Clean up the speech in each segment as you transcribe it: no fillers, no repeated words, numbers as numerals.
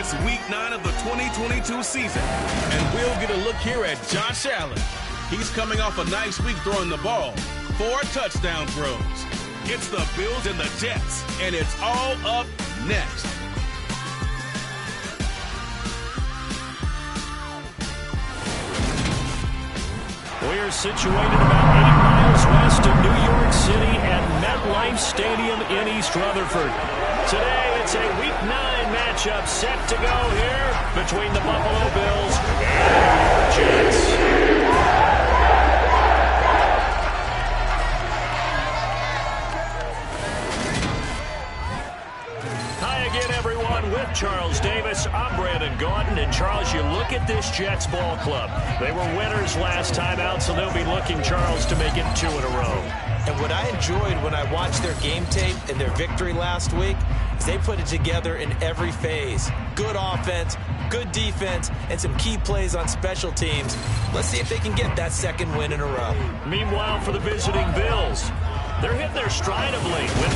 It's Week 9 of the 2022 season, and we'll get a look here at Josh Allen. He's coming off a nice week throwing the ball. 4 touchdown throws. It's the Bills and the Jets, and it's all up next. We are situated about 8 miles west of New York City at MetLife Stadium in East Rutherford. Today, it's a Week 9 matchup set to go here between the Buffalo Bills and the Jets. With Charles Davis, I'm Brandon Gaudin. And Charles, you look at this Jets ball club. They were winners last time out, so they'll be looking, Charles, to make it 2 in a row. And what I enjoyed when I watched their game tape and their victory last week is they put it together in every phase. Good offense, good defense, and some key plays on special teams. Let's see if they can get that 2nd win in a row. Meanwhile, for the visiting Bills, they're hitting their stride of late with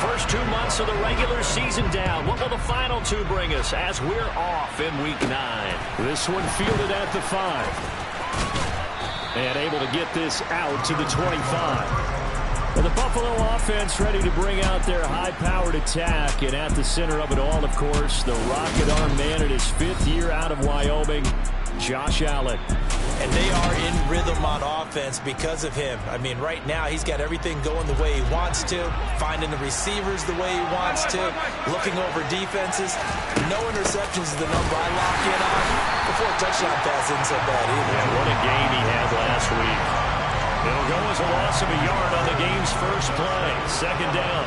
first 2 months of the regular season down. What will the final 2 bring us as we're off in Week 9? This one fielded at the 5. And able to get this out to the 25. And the Buffalo offense ready to bring out their high-powered attack. And at the center of it all, of course, the rocket arm man in his 5th year out of Wyoming, Josh Allen. And they are in rhythm on offense because of him. I mean, right now, he's got everything going the way he wants to, finding the receivers the way he wants to, looking over defenses. No interceptions is the number I lock in on. The 4 touchdown pass isn't so bad either. Yeah, what a game he had last week. It'll go as a loss of a yard on the game's first play. 2nd down.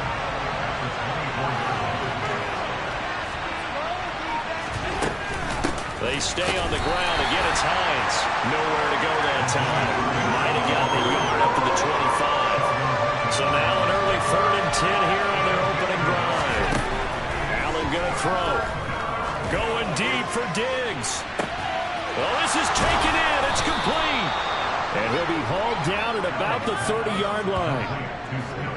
They stay on the ground. Again, it's Hines. Nowhere to go that time. Might have gotten the yard up to the 25. So now an early 3rd and 10 here on their opening drive. Allen going to throw. Going deep for Diggs. Well, this is taken in. It's complete. And he'll be hauled down at about the 30-yard line.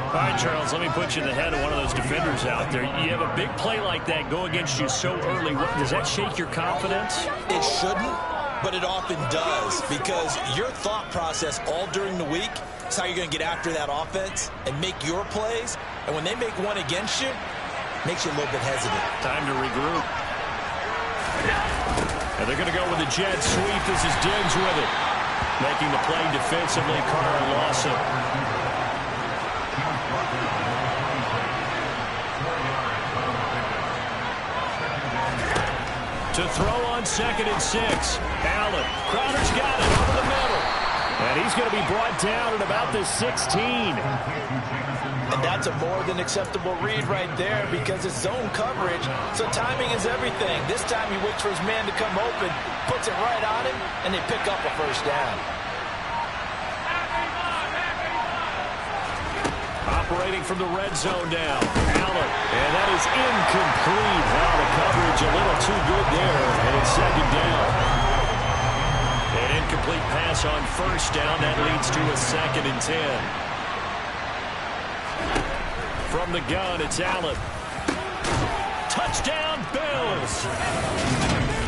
All right, Charles, let me put you in the head of one of those defenders out there. You have a big play like that go against you so early. Does that shake your confidence? It shouldn't, but it often does, because your thought process all during the week is how you're going to get after that offense and make your plays. And when they make one against you, it makes you a little bit hesitant. Time to regroup. And they're going to go with the jet sweep. This is Diggs with it. Making the play defensively, Carl Lawson. To throw on 2nd and 6. Allen. Crowder's got it over the middle. And he's going to be brought down at about the 16. And that's a more than acceptable read right there because it's zone coverage, so timing is everything. This time he waits for his man to come open, puts it right on him, and they pick up a 1st down. Operating from the red zone now. Allen. And that is incomplete. Wow, the coverage a little too good there. And it's 2nd down. An incomplete pass on 1st down. That leads to a 2nd and 10. From the gun, it's Allen. Touchdown, Bills.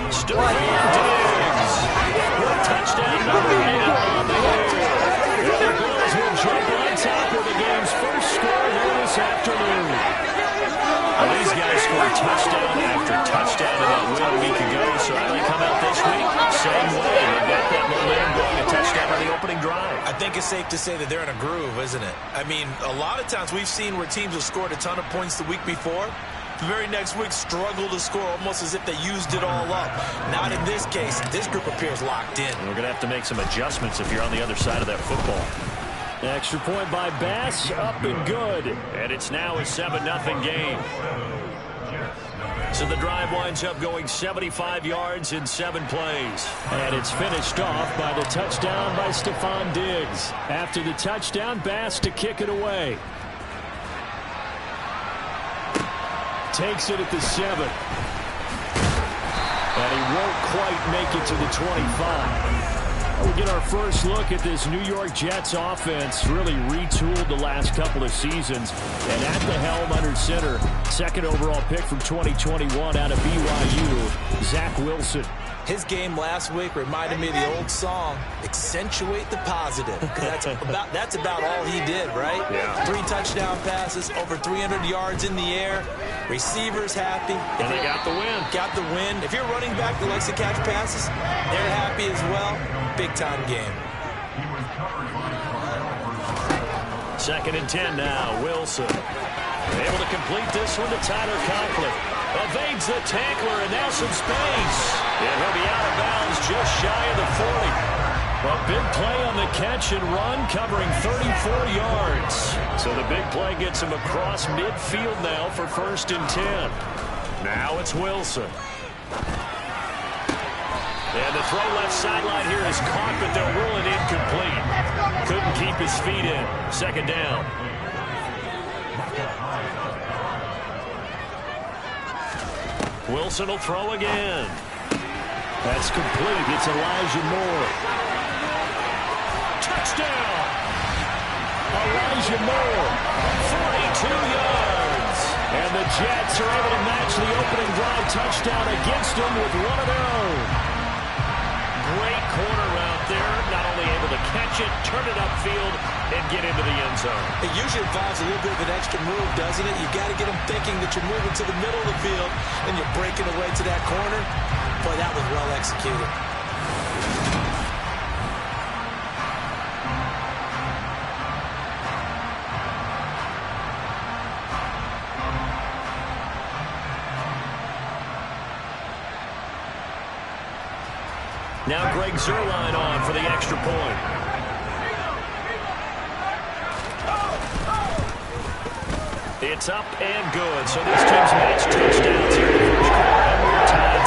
Stephon Diggs. Touchdown number 8 on the air. The Bills will jump on top of the game's first score here this afternoon. Well, these guys scored touchdown after touchdown in that win a week ago, so how they come out this week? Same way. They've got that momentum going, a touchdown on the opening drive. I think it's safe to say that they're in a groove, isn't it? I mean, a lot of times we've seen where teams have scored a ton of points the week before. The very next week struggle to score almost as if they used it all up. Not in this case. This group appears locked in. We're going to have to make some adjustments if you're on the other side of that football. Extra point by Bass, up and good. And it's now a 7-0 game. So the drive winds up going 75 yards in 7 plays. And it's finished off by the touchdown by Stephon Diggs. After the touchdown, Bass to kick it away. Takes it at the 7. And he won't quite make it to the 25. We'll get our first look at this New York Jets offense, really retooled the last couple of seasons. And at the helm under center, second overall pick from 2021 out of BYU, Zach Wilson. His game last week reminded me of the old song, Accentuate the Positive. That's about all he did, right? Yeah. 3 touchdown passes, over 300 yards in the air. Receivers happy. And they got the win. Got the win. If you're running back that likes to catch passes, they're happy as well. Big-time game. 2nd and 10 now. Wilson able to complete this one to Tyler Conklin. Evades the tackler, and now some space. And he'll be out of bounds just shy of the 40. A big play on the catch and run, covering 34 yards. So the big play gets him across midfield now for 1st and 10. Now it's Wilson. And the throw left sideline here is caught, but they'll rule it incomplete. Couldn't keep his feet in. 2nd down. Wilson will throw again. That's complete. It's Elijah Moore. Touchdown! Elijah Moore, 42 yards. And the Jets are able to match the opening drive touchdown against them with one of their own. Great corner route there. Not only able to catch it, turn it upfield, and get into the end zone. It usually involves a little bit of an extra move, doesn't it? You've got to get them thinking that you're moving to the middle of the field, and you're breaking away to that corner. Boy, that was well executed. Now Greg Zuerlein on for the extra point. It's up and good. So this team's matched touchdowns here in the first quarter, and we're tied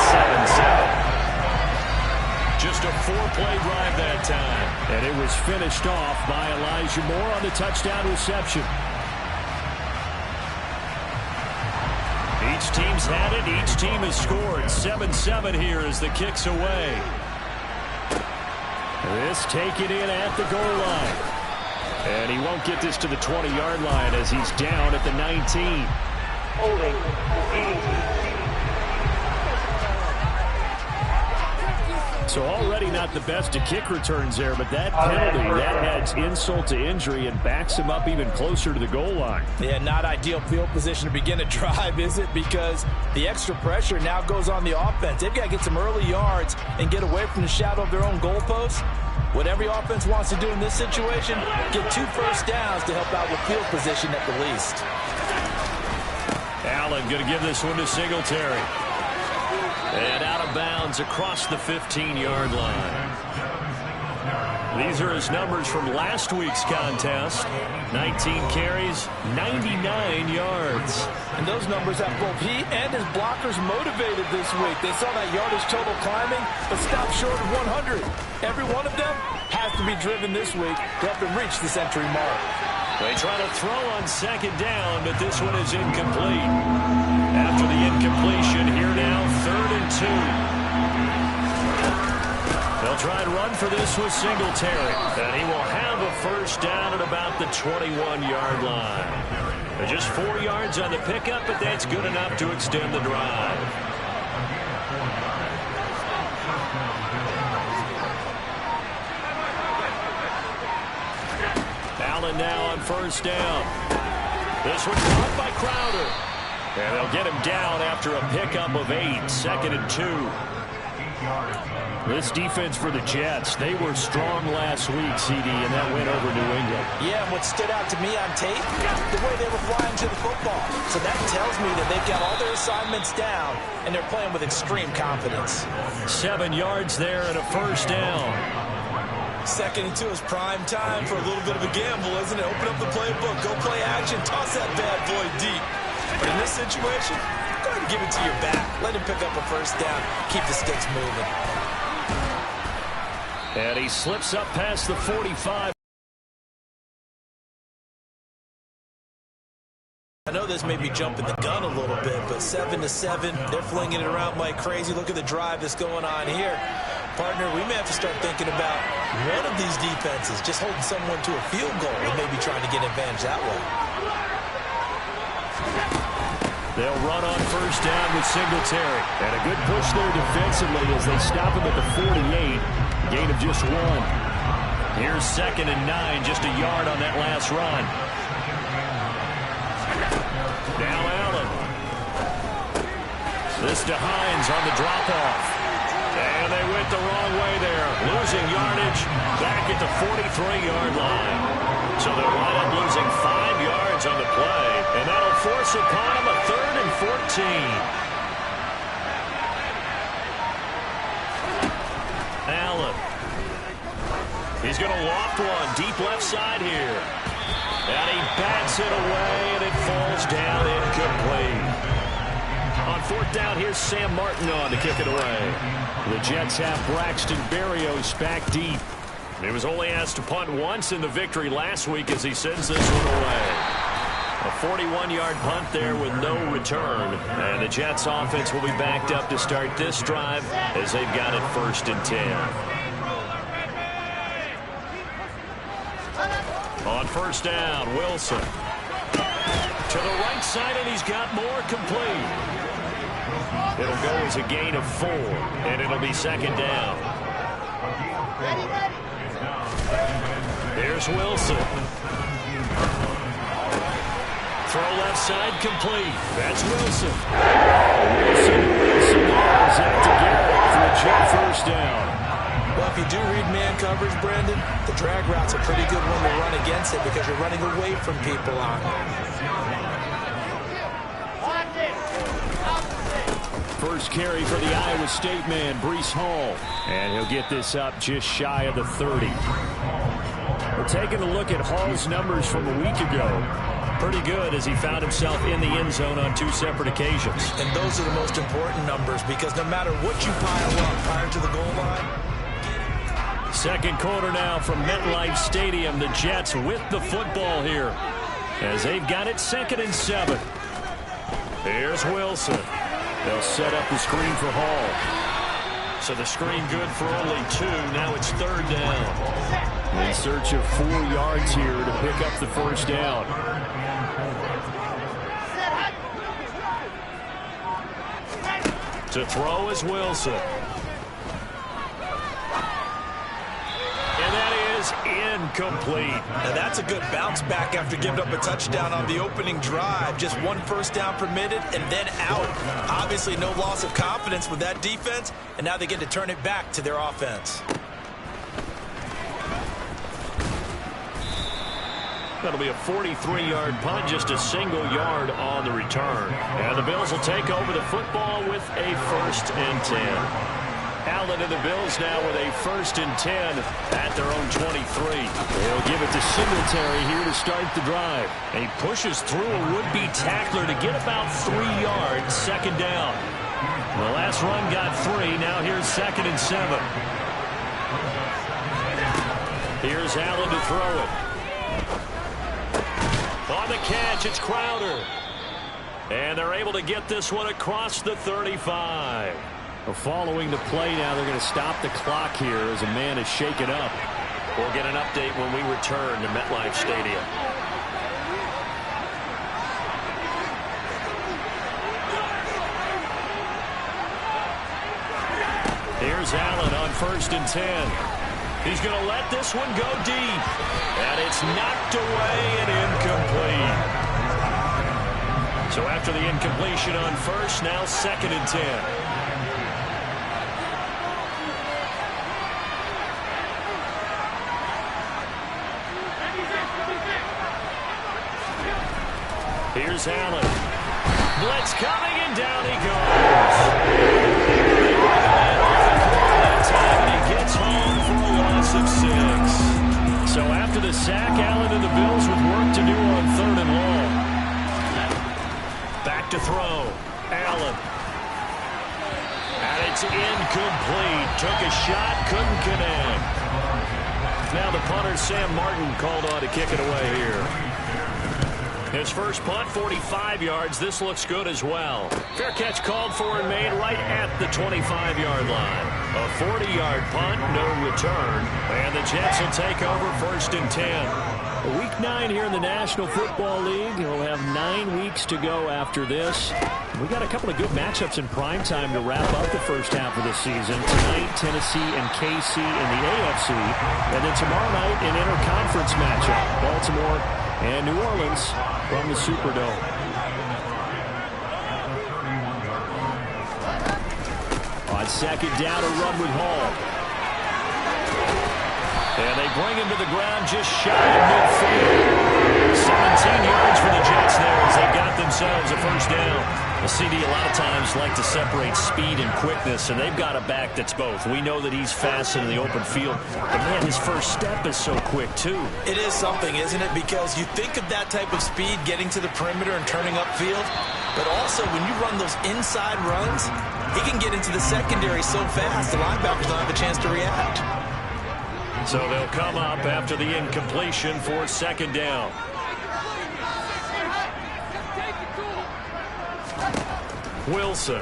7-7. Just a 4-play drive that time. And it was finished off by Elijah Moore on the touchdown reception. Each team's had it. Each team has scored. 7-7 here as the kick's away. This taken in at the goal line. And he won't get this to the 20-yard line as he's down at the 19. Holding. So already not the best of kick returns there, but that penalty, that adds insult to injury and backs him up even closer to the goal line. Yeah, not ideal field position to begin a drive, is it? Because the extra pressure now goes on the offense. They've got to get some early yards and get away from the shadow of their own goalpost. What every offense wants to do in this situation, get 2 first downs to help out with field position at the least. Allen going to give this one to Singletary. And out of bounds across the 15-yard line. These are his numbers from last week's contest. 19 carries, 99 yards. And those numbers have both he and his blockers motivated this week. They saw that yardage total climbing, but stopped short of 100. Every one of them has to be driven this week to help them reach the century mark. They try to throw on 2nd down, but this one is incomplete. After the incompletion, here now, 3rd and 2. They'll try and run for this with Singletary. And he will have a first down at about the 21-yard line. Just 4 yards on the pickup, but that's good enough to extend the drive. Allen now on 1st down. This one caught by Crowder. And they'll get him down after a pickup of 8. 2nd and 2. This defense for the Jets, they were strong last week, CD, and that went over New England. Yeah, and what stood out to me on tape, the way they were flying to the football. So that tells me that they've got all their assignments down, and they're playing with extreme confidence. 7 yards there and a first down. 2nd and 2 is prime time for a little bit of a gamble, isn't it? Open up the playbook, go play action, toss that bad boy deep. But in this situation, go ahead and give it to your back. Let him pick up a first down, keep the sticks moving. And he slips up past the 45. I know this may be jumping the gun a little bit, but 7-7, they're flinging it around like crazy. Look at the drive that's going on here. Partner, we may have to start thinking about one of these defenses just holding someone to a field goal and maybe trying to get advantage that way. They'll run on first down with Singletary. And a good push there defensively as they stop him at the 48. Gain of just 1. Here's 2nd and 9, just a yard on that last run. Now Allen. This to Hines on the drop-off. And they went the wrong way there. Losing yardage back at the 43-yard line. So they'll wind up losing 5 yards on the play. And that'll force upon them a 3rd and 14. Allen. He's going to loft one deep left side here. And he bats it away, and it falls down incomplete. On 4th down, here's Sam Martin on to kick it away. The Jets have Braxton Berrios back deep. He was only asked to punt once in the victory last week as he sends this one away. A 41-yard punt there with no return. And the Jets offense will be backed up to start this drive as they've got it 1st and 10. On 1st down, Wilson. To the right side, and he's got more complete. It'll go as a gain of 4, and it'll be 2nd down. Here's Wilson. Throw left side complete. That's Wilson. Wilson is out to Garrett for a Jet 1st down. Well, if you do read man coverage, Brandon, the drag route's a pretty good one to run against it because you're running away from people on it. First carry for the Iowa State man, Breece Hall. And he'll get this up just shy of the 30. We're taking a look at Hall's numbers from a week ago. Pretty good as he found himself in the end zone on 2 separate occasions. And those are the most important numbers because no matter what you pile up prior to the goal line. 2nd quarter now from MetLife Stadium. The Jets with the football here as they've got it 2nd and 7. Here's Wilson. They'll set up the screen for Hall. So the screen good for only 2. Now it's 3rd down. In search of 4 yards here to pick up the 1st down. To throw is Wilson. And that is incomplete. Now that's a good bounce back after giving up a touchdown on the opening drive. Just 1 first down permitted and then out. Obviously no loss of confidence with that defense, and now they get to turn it back to their offense. That'll be a 43-yard punt, just a single yard on the return. And the Bills will take over the football with a 1st and 10. Allen and the Bills now with a 1st and 10 at their own 23. They'll give it to Singletary here to start the drive. And he pushes through a would-be tackler to get about 3 yards, 2nd down. The last run got 3. Now here's 2nd and 7. Here's Allen to throw it. On the catch, it's Crowder. And they're able to get this one across the 35. Well, following the play now, they're going to stop the clock here as a man is shaken up. We'll get an update when we return to MetLife Stadium. Here's Allen on 1st and 10. He's going to let this one go deep. And it's knocked away and incomplete. So after the incompletion on 1st, now 2nd and 10. Here's Allen. Blitz coming, and down he goes. That time, and he gets home for a loss of 6. So after the sack, Allen and the Bills with work to do on 3rd and long. Back to throw. Allen. And it's incomplete. Took a shot, couldn't connect. Now the punter, Sam Martin, called on to kick it away here. His first punt, 45 yards. This looks good as well. Fair catch called for and made right at the 25-yard line. A 40-yard punt, no return. And the Jets will take over 1st and 10. Week 9 here in the National Football League. We'll have 9 weeks to go after this. We got a couple of good matchups in prime time to wrap up the first half of the season. Tonight, Tennessee and KC in the AFC. And then tomorrow night, an interconference matchup. Baltimore and New Orleans from the Superdome. On second down, a run with Hall. And they bring him to the ground just shy of midfield. 17 yards for the Jets there as they got themselves a first down. The CD a lot of times like to separate speed and quickness, and they've got a back that's both. We know that he's fast in the open field, but man, his first step is so quick too. It is something, isn't it? Because you think of that type of speed getting to the perimeter and turning upfield, but also when you run those inside runs, he can get into the secondary so fast the linebackers don't have a chance to react. So they'll come up after the incompletion for second down. Wilson.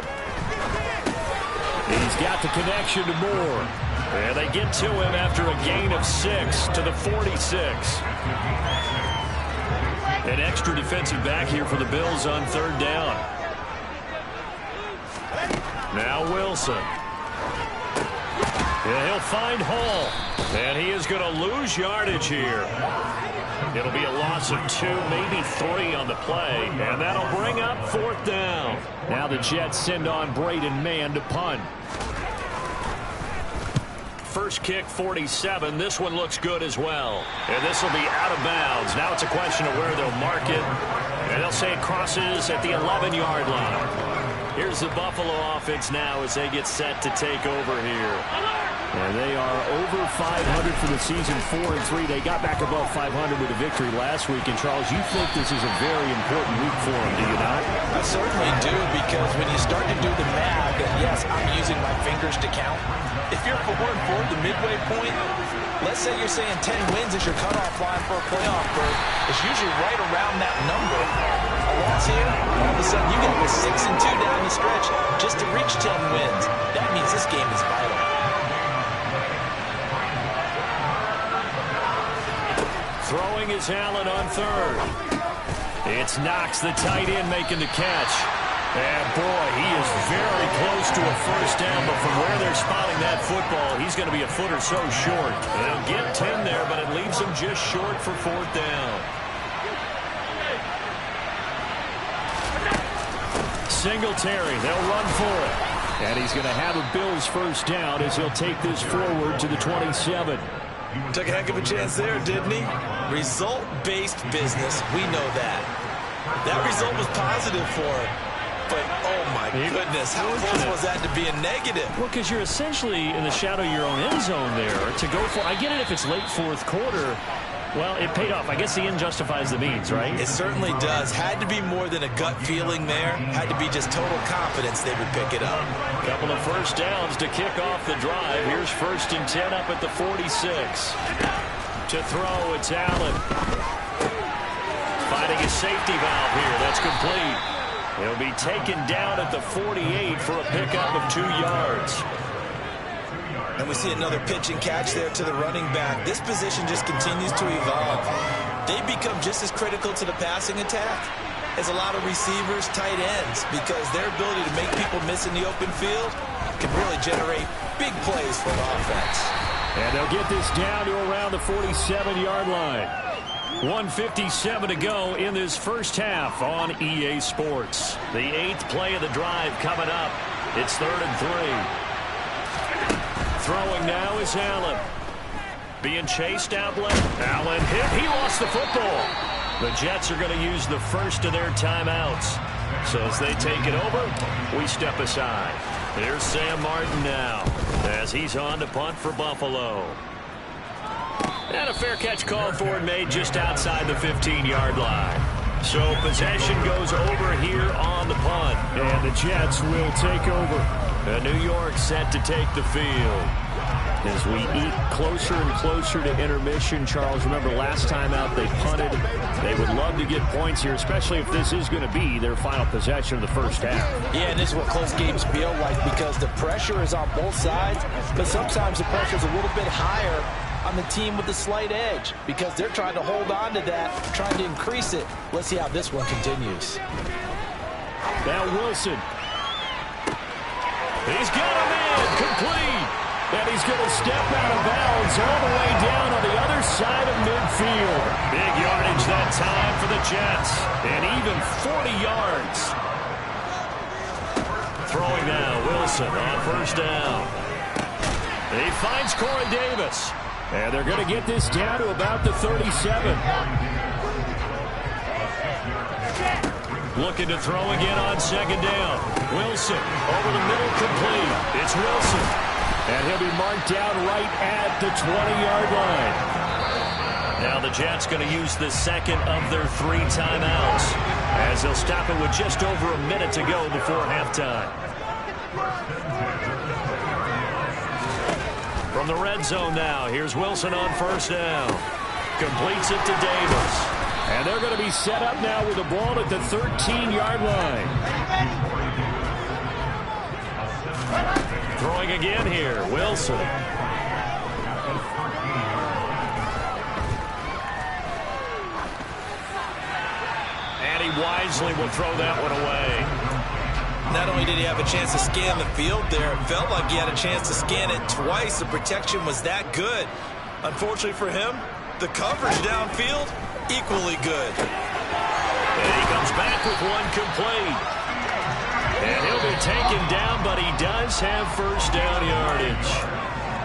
He's got the connection to Moore. And they get to him after a gain of 6 to the 46. An extra defensive back here for the Bills on third down. Now Wilson. Yeah, he'll find Hall. And he is going to lose yardage here. It'll be a loss of 2, maybe 3 on the play. And that'll bring up fourth down. Now the Jets send on Braden Mann to punt. First kick, 47. This one looks good as well. And this will be out of bounds. Now it's a question of where they'll mark it. And they'll say it crosses at the 11-yard line. Here's the Buffalo offense now as they get set to take over here. And they are over 500 for the season, 4-3. They got back above 500 with a victory last week. And, Charles, you think this is a very important week for them, do you not? I certainly do, because when you start to do the math, and yes, I'm using my fingers to count. If you're 4-4, the midway point, let's say you're saying 10 wins is your cutoff line for a playoff berth. It's usually right around that number. A loss here, all of a sudden you get to 6-2 down the stretch just to reach 10 wins. That means this game is vital. Throwing is Allen on third. It's Knox, the tight end, making the catch. And, boy, he is very close to a first down, but from where they're spotting that football, he's going to be a foot or so short. They'll get 10 there, but it leaves him just short for fourth down. Singletary, they'll run for it. And he's going to have a Bills first down as he'll take this forward to the 27. Took a heck of a chance there, didn't he? Result-based business, we know that. That result was positive for him. But, oh my goodness, how close was that to being negative? Well, because you're essentially in the shadow of your own end zone there to go for. I get it if it's late fourth quarter. Well, it paid off. I guess the end justifies the means, right? It certainly does. Had to be more than a gut feeling there. Had to be just total confidence they would pick it up. Couple of first downs to kick off the drive. Here's 1st and 10 up at the 46. To throw, it's Allen. Finding a safety valve here. That's complete. He'll be taken down at the 48 for a pickup of 2 yards. And we see another pitch and catch there to the running back. This position just continues to evolve. They become just as critical to the passing attack as a lot of receivers, tight ends, because their ability to make people miss in the open field can really generate big plays for the offense. And they'll get this down to around the 47-yard line. 1:57 to go in this first half on EA Sports. The 8th play of the drive coming up. It's 3rd and 3. Throwing now is Allen. Being chased out left. Allen hit. He lost the football. The Jets are going to use the first of their timeouts. So as they take it over, we step aside. Here's Sam Martin now as he's on to punt for Buffalo. And a fair catch called for and made just outside the 15-yard line. So possession goes over here on the punt. And the Jets will take over. New York set to take the field. As we eat closer and closer to intermission, Charles, remember last time out they punted. They would love to get points here, especially if this is going to be their final possession of the first half. Yeah, and this is what close games feel like because the pressure is on both sides, but sometimes the pressure is a little bit higher on the team with the slight edge because they're trying to hold on to that, trying to increase it. Let's see how this one continues. Now Wilson. He's got him in, complete. And he's going to step out of bounds all the way down on the other side of midfield. Big yardage that time for the Jets. And even 40 yards. Throwing now, Wilson on first down. He finds Corey Davis. And they're going to get this down to about the 37. Looking to throw again on second down. Wilson over the middle, complete. It's Wilson. And he'll be marked down right at the 20-yard line. Now the Jets going to use the second of their 3 timeouts as they'll stop it with just over a minute to go before halftime. From the red zone now, here's Wilson on first down. Completes it to Davis. And they're going to be set up now with the ball at the 13-yard line. Throwing again here, Wilson. And he wisely will throw that one away. Not only did he have a chance to scan the field there, it felt like he had a chance to scan it twice. The protection was that good. Unfortunately for him, the coverage downfield, equally good. And he comes back with one complete. And he'll be taken down, but he does have first down yardage.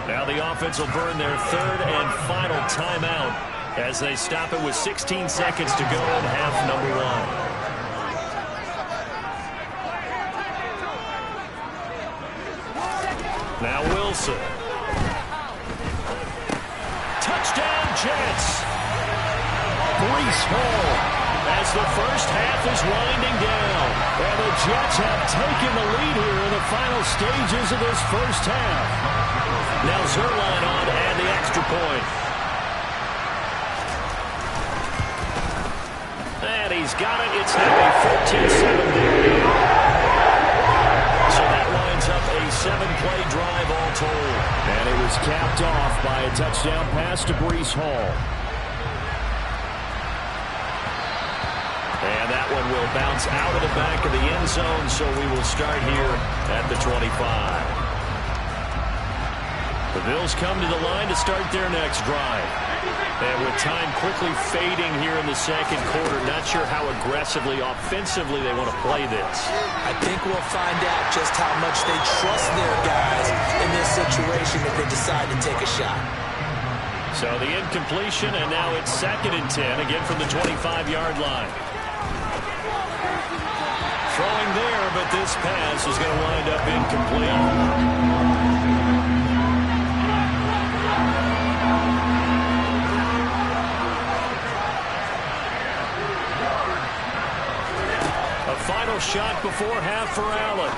Now the offense will burn their third and final timeout as they stop it with 16 seconds to go in half number 1. Now Wilson. Touchdown Jets. Breece Hall. As the first half is winding down. And the Jets have taken the lead here in the final stages of this first half. Now Zuerlein on to add the extra point. And he's got it. It's now a 14-7 lead. So that lines up a 7-play drive all told. And it was capped off by a touchdown pass to Breece Hall. And that one will bounce out of the back of the end zone, so we will start here at the 25. The Bills come to the line to start their next drive. And with time quickly fading here in the second quarter, not sure how aggressively, offensively they want to play this. I think we'll find out just how much they trust their guys in this situation if they decide to take a shot. So the incompletion, and now it's 2nd and 10, again from the 25-yard line. Throwing there, but this pass is going to wind up incomplete. A final shot before half for Allen.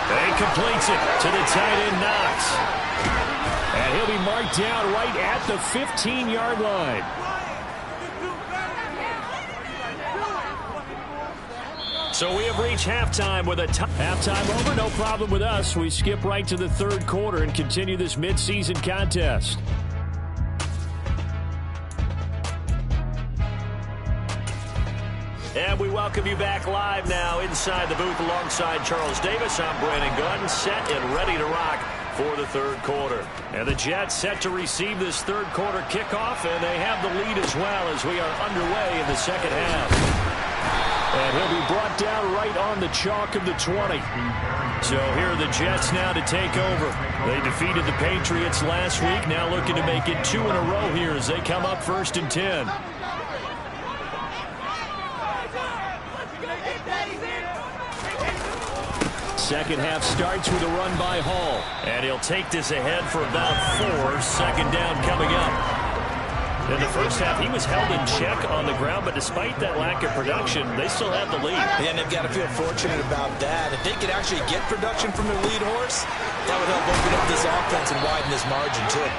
And he completes it to the tight end Knox. And he'll be marked down right at the 15-yard line. So we have reached halftime with a halftime over. No problem with us. We skip right to the third quarter and continue this midseason contest. And we welcome you back live now inside the booth alongside Charles Davis. I'm Brandon Gunn, set and ready to rock for the third quarter. And the Jets set to receive this third quarter kickoff, and they have the lead as well as we are underway in the second half. And he'll be brought down right on the chalk of the 20. So here are the Jets now to take over. They defeated the Patriots last week, now looking to make it 2 in a row here as they come up 1st and 10. Second half starts with a run by Hall. And he'll take this ahead for about 4. Second down coming up. In the first half, he was held in check on the ground, but despite that lack of production, they still have the lead. And they've got to feel fortunate about that. If they could actually get production from their lead horse, that would help open up this offense and widen this margin, too.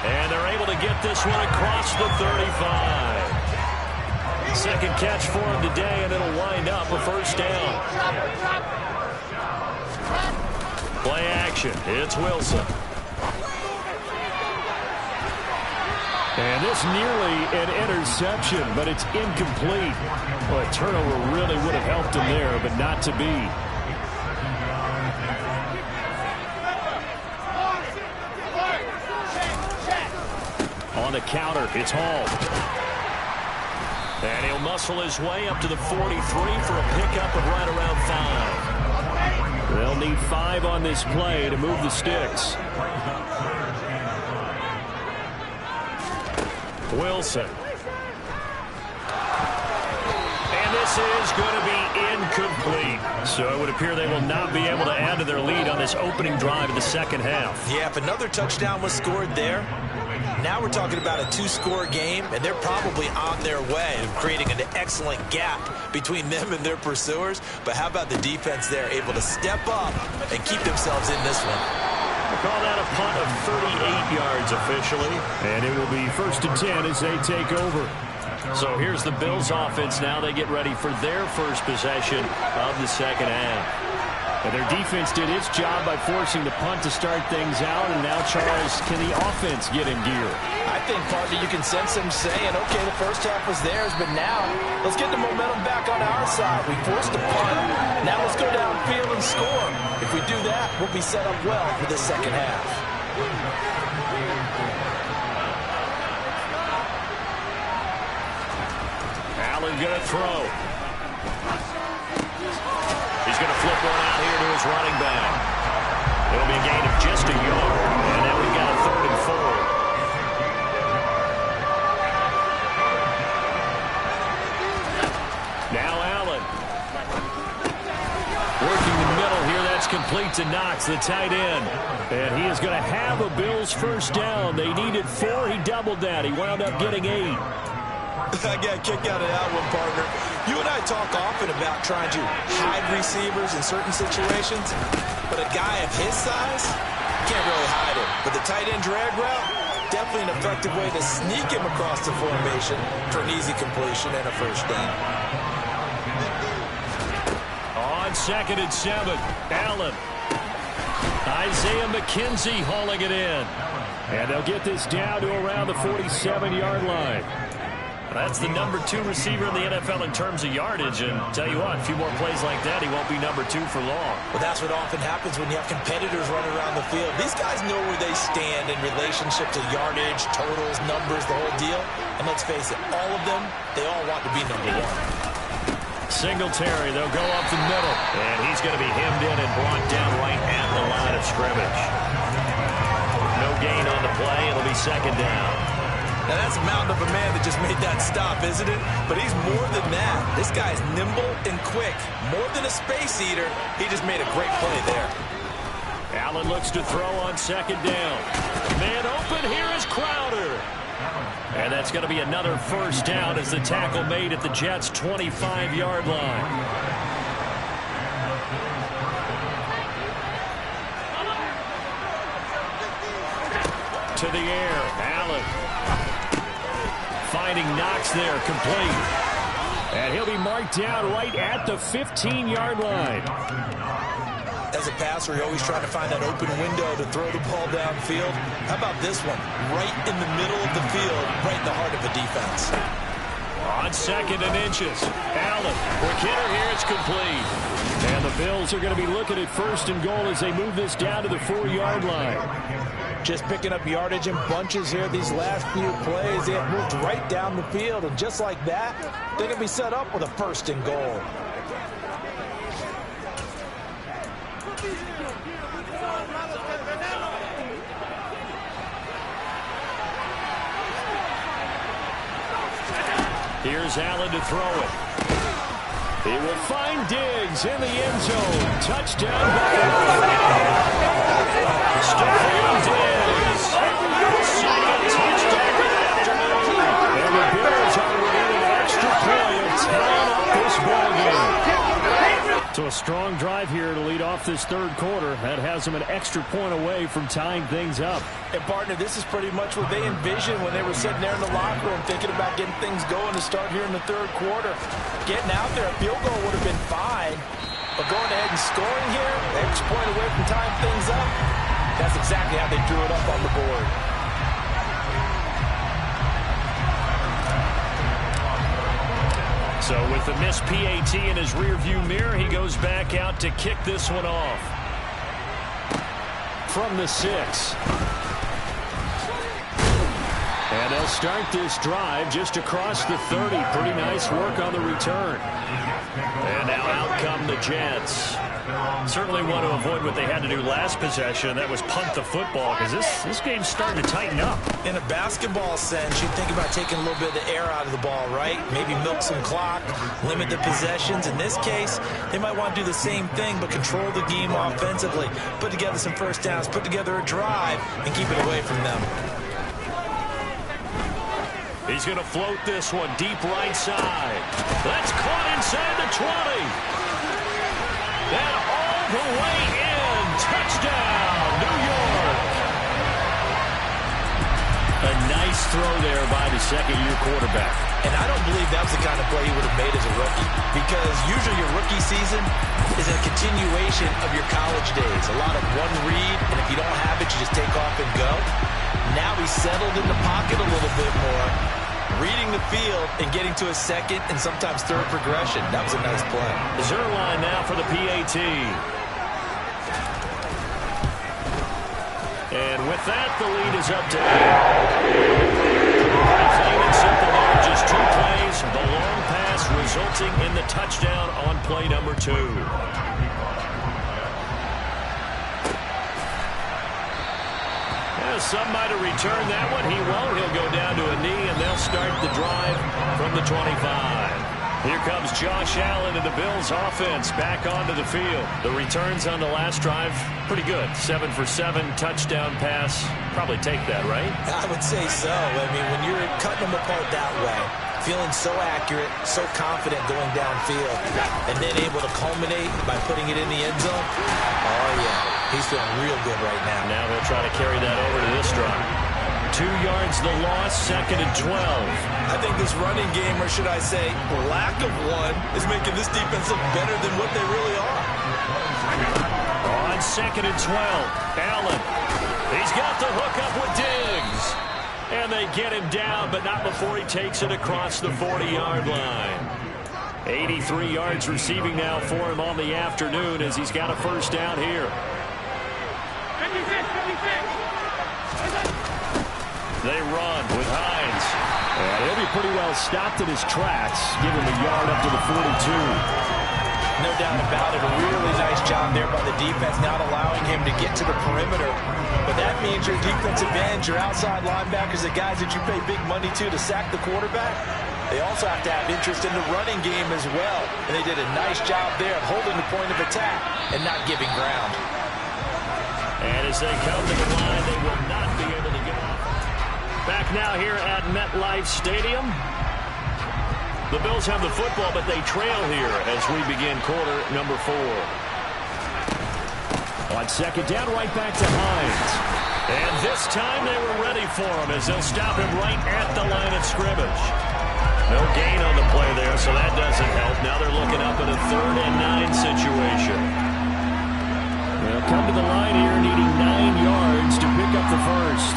And they're able to get this one across the 35. Second catch for him today, and it'll wind up a first down. Play action. It's Wilson. And this nearly an interception, but it's incomplete. Well, a turnover really would have helped him there, but not to be. On the counter, it's Hall. And he'll muscle his way up to the 43 for a pickup of right around 5. They'll need 5 on this play to move the sticks. Wilson. And this is going to be incomplete. So it would appear they will not be able to add to their lead on this opening drive of the second half. Yeah, if another touchdown was scored there, now we're talking about a 2-score game, and they're probably on their way of creating an excellent gap between them and their pursuers. But how about the defense there, able to step up and keep themselves in this one? Call that a punt of 38 yards officially. And it will be 1st and 10 as they take over. So here's the Bills offense now. They get ready for their first possession of the second half. And their defense did its job by forcing the punt to start things out. And now, Charles, can the offense get in gear? I think, partner, you can sense them saying, okay, the first half was theirs, but now let's get the momentum back on our side. We forced a punt. Now let's go downfield and score. If we do that, we'll be set up well for the second half. Allen going to throw. He's going to flip one out here to his running back. It'll be a gain of just a yard. And now we've got a 3rd and 4. Now Allen. Working the middle here. That's complete to Knox, the tight end. And he is going to have a Bills first down. They needed 4. He doubled that. He wound up getting 8. I got a kick out of that one, partner. You and I talk often about trying to hide receivers in certain situations, but a guy of his size can't really hide him. But the tight end drag route, definitely an effective way to sneak him across the formation for an easy completion and a first down. On 2nd and 7, Allen. Isaiah McKenzie hauling it in. And they'll get this down to around the 47-yard line. That's the number 2 receiver in the NFL in terms of yardage. And tell you what, a few more plays like that, he won't be number 2 for long. Well, that's what often happens when you have competitors running around the field. These guys know where they stand in relationship to yardage, totals, numbers, the whole deal. And let's face it, all of them, they all want to be number 1. Singletary, they'll go up the middle. And he's going to be hemmed in and brought down right at the line of scrimmage. No gain on the play. It'll be 2nd down. Now, that's a mountain of a man that just made that stop, isn't it? But he's more than that. This guy's nimble and quick. More than a space eater, he just made a great play there. Allen looks to throw on 2nd down. Man open, here is Crowder. And that's going to be another first down as the tackle made at the Jets' 25-yard line. To the air, Allen. Finding Knox there, complete. And he'll be marked down right at the 15-yard line. As a passer, you're always trying to find that open window to throw the ball downfield. How about this one? Right in the middle of the field, right in the heart of the defense. On 2nd and inches, Allen. Quick hitter here, it's complete. And the Bills are going to be looking at 1st and goal as they move this down to the 4-yard line. Just picking up yardage in bunches here these last few plays. They have moved right down the field, and just like that, they're going to be set up with a 1st and goal. Here's Allen to throw it. He will find Diggs in the end zone. Touchdown, Stephon Diggs. Second touchdown of the afternoon. So a strong drive here to lead off this third quarter. That has them an extra point away from tying things up. And, partner, this is pretty much what they envisioned when they were sitting there in the locker room thinking about getting things going to start here in the third quarter. Getting out there, a field goal would have been fine. But going ahead and scoring here, extra point away from tying things up, that's exactly how they drew it up on the board. So with the missed PAT in his rearview mirror, he goes back out to kick this one off. From the 6. And they'll start this drive just across the 30. Pretty nice work on the return. And now out come the Jets. Certainly want to avoid what they had to do last possession. That was punt the football, because this game's starting to tighten up. In a basketball sense, you think about taking a little bit of the air out of the ball, right? Maybe milk some clock, limit the possessions. In this case, they might want to do the same thing, but control the game offensively. Put together some first downs, put together a drive, and keep it away from them. He's going to float this one deep right side. That's caught inside the 20. And all the way in. Touchdown, New York. A nice throw there by the second-year quarterback. And I don't believe that was the kind of play he would have made as a rookie, because usually your rookie season is a continuation of your college days. A lot of one read, and if you don't have it, you just take off and go. Now he's settled in the pocket a little bit more, reading the field and getting to a second and sometimes third progression. That was a nice play. Zuerlein now for the PAT. And with that, the lead is up to 8. Plain and simple there, just 2 plays. The long pass resulting in the touchdown on play number 2. Some might have returned that one. He won't. He'll go down to a knee, and they'll start the drive from the 25. Here comes Josh Allen and the Bills offense back onto the field. The returns on the last drive, pretty good. 7 for 7, touchdown pass. Probably take that, right? I would say so. I mean, when you're cutting them apart that way, feeling so accurate, so confident going downfield, and then able to culminate by putting it in the end zone, oh, yeah. He's feeling real good right now. Now he'll try to carry that over to this drive. 2 yards the loss, 2nd and 12. I think this running game, or should I say lack of one, is making this defense look better than what they really are. On 2nd and 12, Allen. He's got the hook up with Diggs. And they get him down, but not before he takes it across the 40-yard line. 83 yards receiving now for him on the afternoon as he's got a first down here. They run with Hines. And he'll be pretty well stopped in his tracks. Give him a yard up to the 42. No doubt about it. A really nice job there by the defense, not allowing him to get to the perimeter. But that means your defensive ends, your outside linebackers, the guys that you pay big money to sack the quarterback, they also have to have interest in the running game as well. And they did a nice job there of holding the point of attack and not giving ground. And as they come to the line, they will not be able to get off. Back now here at MetLife Stadium. The Bills have the football, but they trail here as we begin quarter number 4. On 2nd down, right back to Hines. And this time they were ready for him as they'll stop him right at the line of scrimmage. No gain on the play there, so that doesn't help. Now they're looking up at a 3rd and 9 situation. They'll come to the line here needing 9 yards to pick up the first.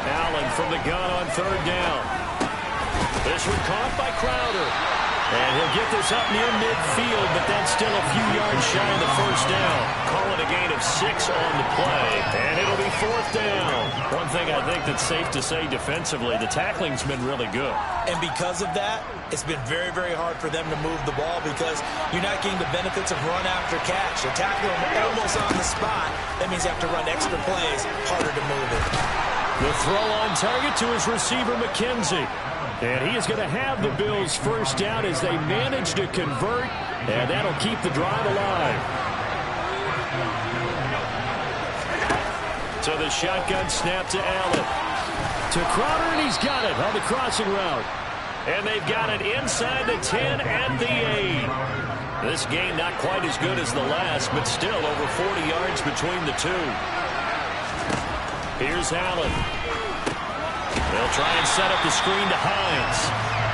Allen from the gun on 3rd down. This one caught by Crowder. And he'll get this up near midfield, but that's still a few yards shy of the first down. Call it a gain of 6 on the play, and it'll be 4th down. One thing I think that's safe to say defensively, the tackling's been really good. And because of that, it's been very, very hard for them to move the ball because you're not getting the benefits of run after catch. They're tackling them almost on the spot. That means you have to run extra plays, harder to move it. The throw on target to his receiver, McKenzie. And he is going to have the Bills first down as they manage to convert, and that'll keep the drive alive. So the shotgun snap to Allen. To Crowder, and he's got it on the crossing route. And they've got it inside the 10 and the 8. This gain not quite as good as the last, but still over 40 yards between the two. Here's Allen. They'll try and set up the screen to Hines.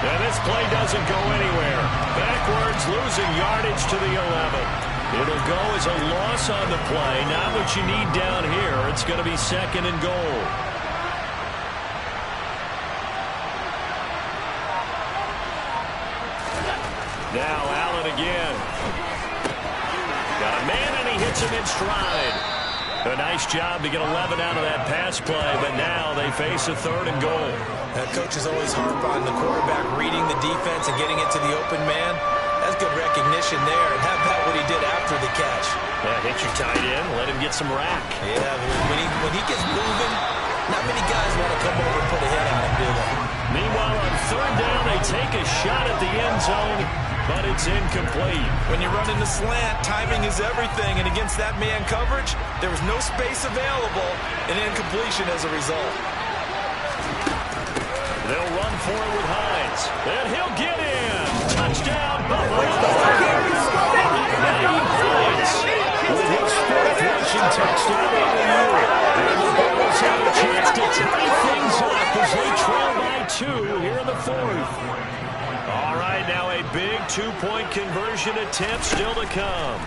And this play doesn't go anywhere. Backwards, losing yardage to the 11. It'll go as a loss on the play. Not what you need down here. It's going to be 2nd and goal. Now Allen again. Got a man, and he hits him in stride. A nice job to get 11 out of that pass play, but now they face a 3rd and goal. Coaches always harp on the quarterback reading the defense and getting it to the open man. That's good recognition there, and how about what he did after the catch? Yeah, hit your tight end, let him get some rack. Yeah, when he gets moving, not many guys want to come over and put a hit on him, do they? Meanwhile, on 3rd down, they take a shot at the end zone, but it's incomplete. When you run in the slant, timing is everything, and against that man coverage, there was no space available, and incompletion as a result. They'll run for it with Hines, and he'll get in. Touchdown, Buffalo. Hines with his 4th rushing touchdown of the year. And the Bengals have a chance to tie things up as they trail by 2 here in the 4th. All right, now a big 2-point conversion attempt still to come.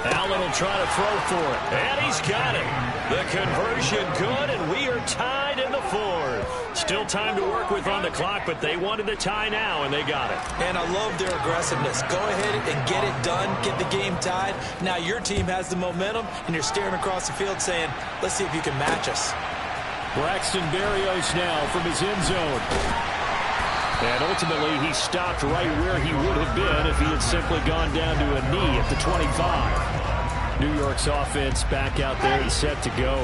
Allen will try to throw for it, and he's got it. The conversion good, and we are tied in the 4th. Still time to work with on the clock, but they wanted the tie now, and they got it. And I love their aggressiveness. Go ahead and get it done, get the game tied. Now your team has the momentum, and you're staring across the field saying, let's see if you can match us. Braxton Berrios now from his end zone. And ultimately, he stopped right where he would have been if he had simply gone down to a knee at the 25. New York's offense back out there and set to go.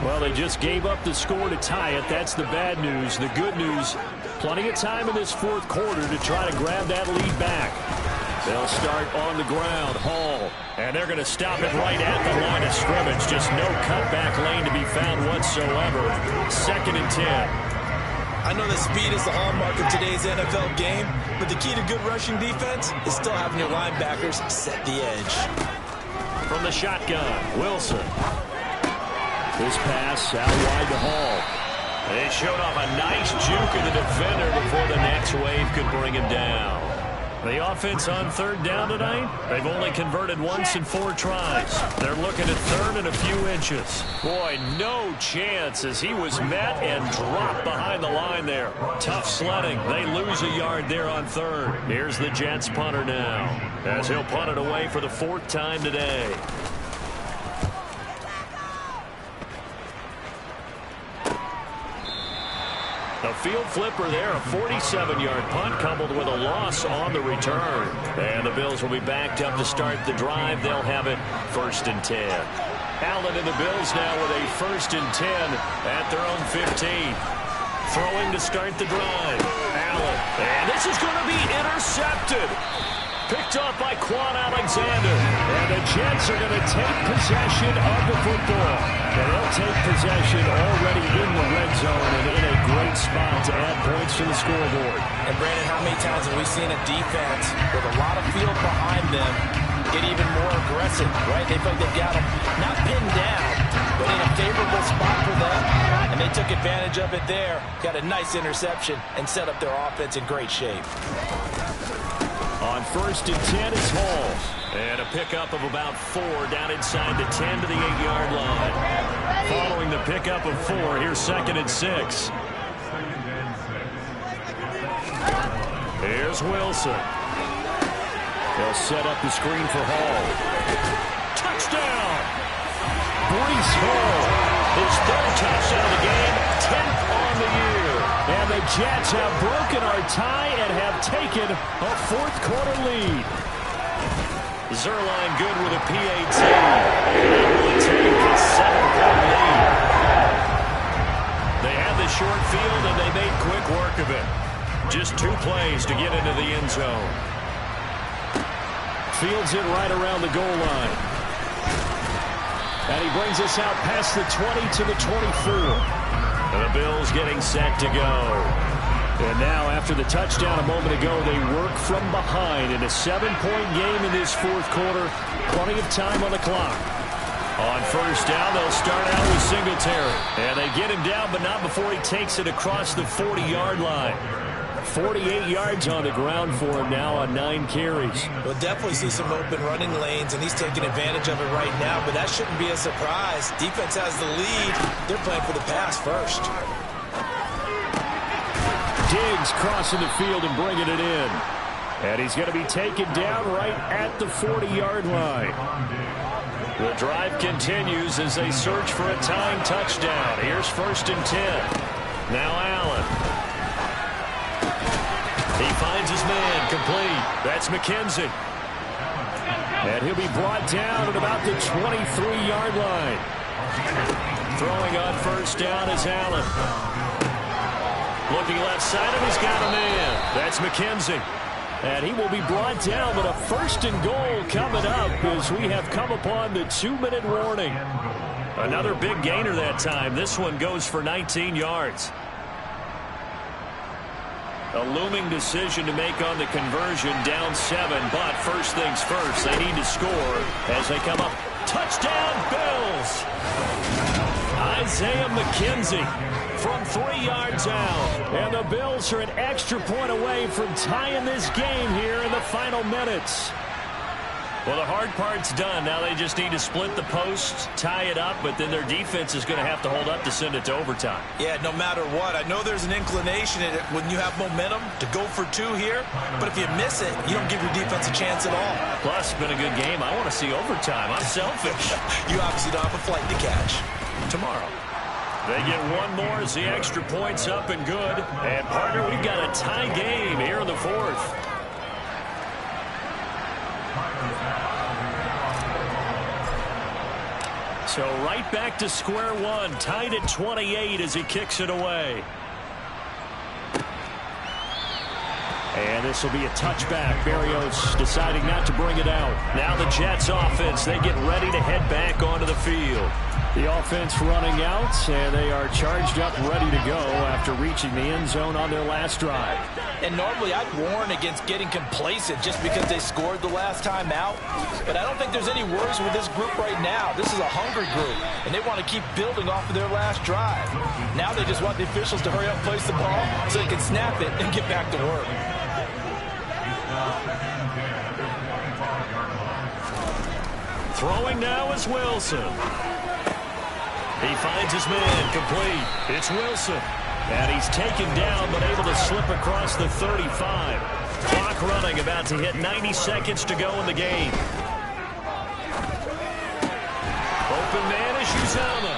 Well, they just gave up the score to tie it. That's the bad news. The good news, plenty of time in this 4th quarter to try to grab that lead back. They'll start on the ground. Hall. And they're going to stop it right at the line of scrimmage. Just no cutback lane to be found whatsoever. 2nd and 10. I know that speed is the hallmark of today's NFL game, but the key to good rushing defense is still having your linebackers set the edge. From the shotgun, Wilson. This pass out wide to Hall. They showed off a nice juke of the defender before the next wave could bring him down. The offense on 3rd down tonight, they've only converted once in 4 tries. They're looking at 3rd and a few inches. Boy, no chance as he was met and dropped behind the line there. Tough sledding. They lose a yard there on 3rd. Here's the Jets punter now as he'll punt it away for the 4th time today. A field flipper there, a 47-yard punt coupled with a loss on the return. And the Bills will be backed up to start the drive. They'll have it 1st and 10. Allen and the Bills now with a 1st and 10 at their own 15. Throwing to start the drive. Allen. And this is going to be intercepted. Picked off by Quan Alexander. And the Jets are going to take possession of the football. And they'll take possession already in the red zone and in a great spot to add points to the scoreboard. And Brandon, how many times have we seen a defense with a lot of field behind them get even more aggressive, right? They feel like they've got them not pinned down, but in a favorable spot for them. And they took advantage of it there. Got a nice interception and set up their offense in great shape. On 1st and 10 is Hall. And a pickup of about 4 down inside the 10 to the 8-yard line. Following the pickup of 4, here's 2nd and 6. Here's Wilson. They'll set up the screen for Hall. Touchdown! Breece Hall. His 3rd touchdown of the game, 10th on the year. And the Jets have broken our tie and have taken a 4th quarter lead. Zuerlein good with a PAT. They will take a 7-point lead. They had the short field and they made quick work of it. Just 2 plays to get into the end zone. Fields it right around the goal line. And he brings us out past the 20 to the 24. And the Bills getting set to go. And now, after the touchdown a moment ago, they work from behind in a 7-point game in this fourth quarter. Plenty of time on the clock. On first down, they'll start out with Singletary. And they get him down, but not before he takes it across the 40-yard line. 48 yards on the ground for him now on 9 carries. We'll definitely see some open running lanes, and he's taking advantage of it right now, but that shouldn't be a surprise. Defense has the lead. They're playing for the pass first. Diggs crossing the field and bringing it in. And he's going to be taken down right at the 40-yard line. The drive continues as they search for a tying touchdown. Here's 1st and 10. Now Allen. He finds his man complete. That's McKenzie. And he'll be brought down at about the 23-yard line. Throwing on first down is Allen. Looking left side of him, he's got a man. That's McKenzie. And he will be brought down, but a 1st and goal coming up as we have come upon the 2-minute warning. Another big gainer that time. This one goes for 19 yards. A looming decision to make on the conversion, down 7, but first things first, they need to score as they come up. Touchdown, Bills! Isaiah McKenzie from 3 yards out. And the Bills are an extra point away from tying this game here in the final minutes. Well, the hard part's done. Now they just need to split the post, tie it up, but then their defense is going to have to hold up to send it to overtime. Yeah, no matter what. I know there's an inclination in it when you have momentum to go for 2 here, but if you miss it, you don't give your defense a chance at all. Plus, it's been a good game. I want to see overtime. I'm selfish. You obviously don't have a flight to catch. Tomorrow. They get one more as the extra point's up and good. And, partner, we've got a tie game here in the 4th. So right back to square one, tied at 28 as he kicks it away. And this will be a touchback. Berrios deciding not to bring it out. Now the Jets offense, they get ready to head back onto the field. The offense running out, and they are charged up, ready to go after reaching the end zone on their last drive. And normally I'd warn against getting complacent just because they scored the last time out. But I don't think there's any worries with this group right now. This is a hungry group, and they want to keep building off of their last drive. Now they just want the officials to hurry up and place the ball so they can snap it and get back to work. Throwing now is Wilson. He finds his man complete. It's Wilson. And he's taken down but able to slip across the 35. Clock running, about to hit 90 seconds to go in the game. Open man is Uzomah.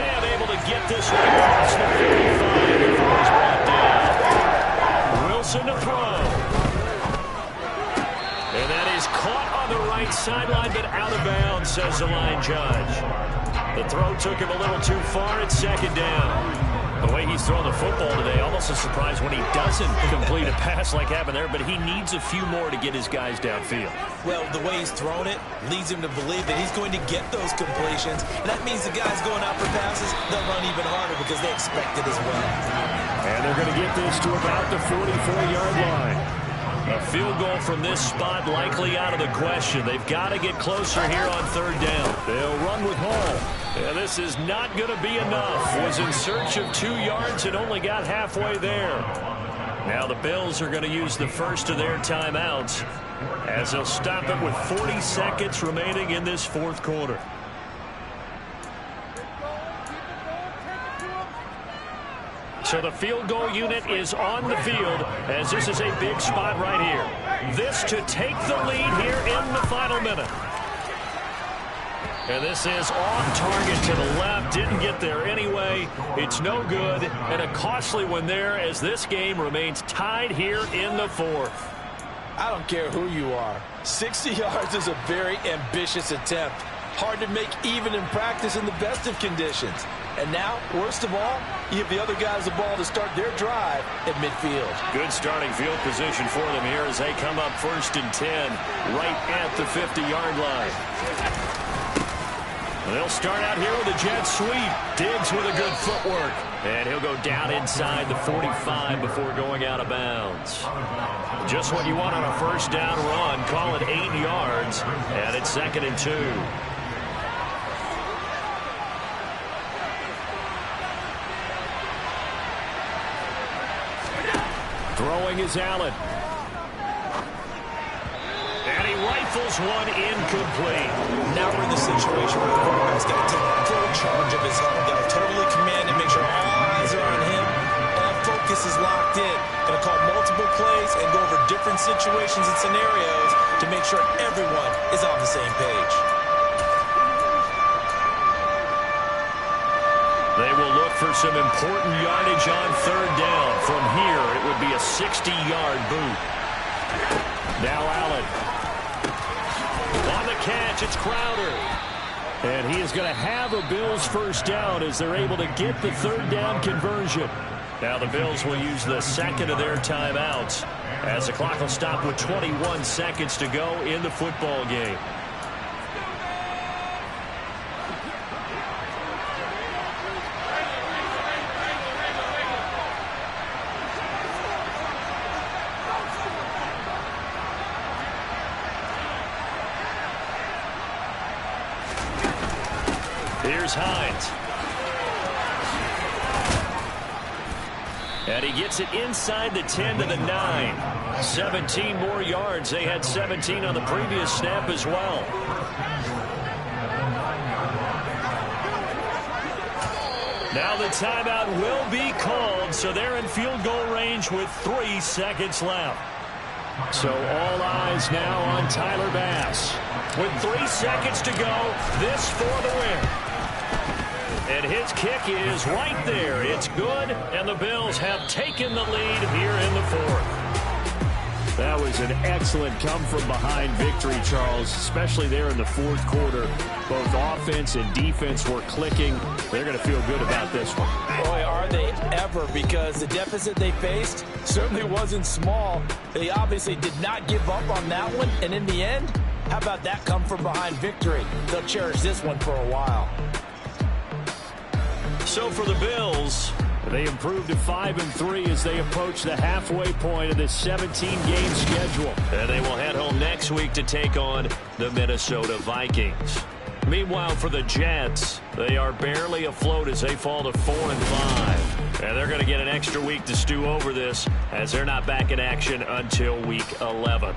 And able to get this one across the 55 before he's brought down. Wilson to throw. And that is caught on the right sideline, but out of bounds, says the line judge. The throw took him a little too far at 2nd down. The way he's thrown the football today, almost a surprise when he doesn't complete a pass like happened there, but he needs a few more to get his guys downfield. Well, the way he's thrown it leads him to believe that he's going to get those completions. And that means the guys going out for passes, they'll run even harder because they expect it as well. And they're going to get this to about the 44-yard line. A field goal from this spot likely out of the question. They've got to get closer here on 3rd down. They'll run with Hall. And this is not going to be enough. Was in search of 2 yards and only got halfway there. Now the Bills are going to use the first of their timeouts as they'll stop it with 40 seconds remaining in this 4th quarter. So the field goal unit is on the field as this is a big spot right here. This to take the lead here in the final minute. And this is off target to the left. Didn't get there anyway. It's no good. And a costly one there as this game remains tied here in the 4th. I don't care who you are. 60 yards is a very ambitious attempt. Hard to make even in practice in the best of conditions. And now, worst of all, you give the other guys the ball to start their drive at midfield. Good starting field position for them here as they come up 1st and 10 right at the 50-yard line. They'll start out here with a jet sweep. Diggs with a good footwork. And he'll go down inside the 45 before going out of bounds. Just what you want on a first down run. Call it 8 yards. And it's 2nd and 2. Throwing is Allen. And he rifles one incomplete. Now we're in the situation where the quarterback's got to take full charge of his huddle. Got to totally command and make sure all eyes are on him. All focus is locked in. Going to call multiple plays and go over different situations and scenarios to make sure everyone is on the same page. They will look for some important yardage on 3rd down. From here, it would be a 60-yard boot. Now Allen. On the catch, it's Crowder. And he is going to have a Bills first down as they're able to get the 3rd down conversion. Now the Bills will use the 2nd of their timeouts as the clock will stop with 21 seconds to go in the football game. Here's Hines. And he gets it inside the 10 to the 9. 17 more yards. They had 17 on the previous snap as well. Now the timeout will be called, so they're in field goal range with 3 seconds left. So all eyes now on Tyler Bass. With 3 seconds to go, this for the win. And his kick is right there. It's good, and the Bills have taken the lead here in the 4th. That was an excellent come-from-behind victory, Charles, especially there in the 4th quarter. Both offense and defense were clicking. They're going to feel good about this one. Boy, are they ever, because the deficit they faced certainly wasn't small. They obviously did not give up on that one, and in the end, how about that come-from-behind victory? They'll cherish this one for a while. So for the Bills, they improved to 5-3 as they approach the halfway point of this 17-game schedule. And they will head home next week to take on the Minnesota Vikings. Meanwhile, for the Jets, they are barely afloat as they fall to 4-5. And they're going to get an extra week to stew over this as they're not back in action until week 11.